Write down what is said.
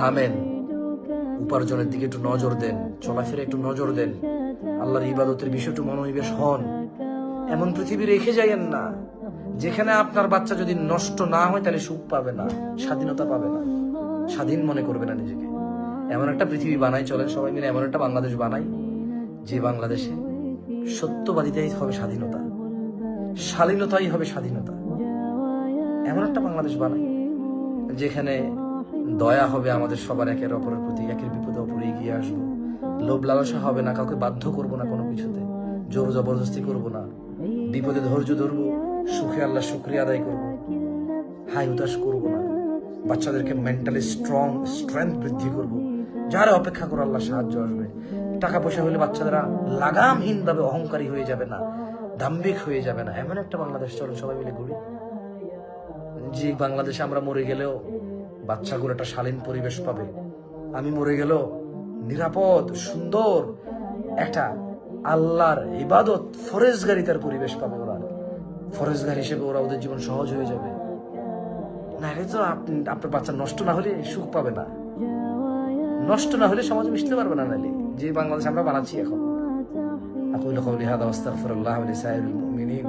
থামেন, উপার্জনের দিকে একটু নজর দেন, চলাফেরা একটু নজর দেন, আল্লাহর ইবাদতের বিষয়ে একটু মনোনিবেশ হন। এমন পৃথিবী রেখে যাইয়েন না যেখানে আপনার বাচ্চা যদি নষ্ট না হয় তাহলে সুখ পাবে না, স্বাধীনতা পাবে না, স্বাধীন মনে করবে না নিজেকে। এমন একটা পৃথিবী বানাই, চলেন সবাই মিলে এমন একটা বাংলাদেশ বানাই যে বাংলাদেশে সত্যবাদিতাই হবে স্বাধীনতা, শালীনতাই হবে স্বাধীনতা। এমন একটা বাংলাদেশ বানাই যেখানে দয়া হবে আমাদের সবার একের অপরের প্রতি, একের বিপদে অপরে এগিয়ে আসবো, লোভ লালসা হবে না, কাউকে বাধ্য করবো না কোনো কিছুতে, জোর জবরদস্তি করবো না, বিপদে ধৈর্য ধরবো, সুখে আল্লাহ শুকরিয়া আদায় করবো, হাই উদাস করবো না, বাচ্চাদেরকে মেন্টালি স্ট্রেংথ বৃদ্ধি করবো, যারা অপেক্ষা করে আল্লাহ সাহায্য আসবে। টাকা পয়সা হলে বাচ্চাদেরা লাগামহীন ভাবে অহংকারী হয়ে যাবে না, দাম্ভিক হয়ে যাবে না। এমন একটা বাংলাদেশ চলো সবাই মিলে ঘুরি, যে বাংলাদেশে আমরা মরে গেলেও বাচ্চাগুলো একটা শালীন পরিবেশ পাবে, আমি মরে গেলেও নিরাপদ সুন্দর একটা আল্লাহর ইবাদত ফরেজগারিতার পরিবেশ পাবে। ওরা ফরেজগার হিসেবে ওরা ওদের জীবন সহজ হয়ে যাবে। নাহলে তো আপনার বাচ্চা নষ্ট না হলে সুখ পাবে না, নষ্ট না হলে সমাজে মিশতে পারবে না। নাহলে যে বাংলাদেশ আমরা বানাচ্ছি এখন। আকুলু কাউলি হাযা ওয়াস্তাগফিরুল্লাহ ওয়া লিসাইরিল মুমিনিন।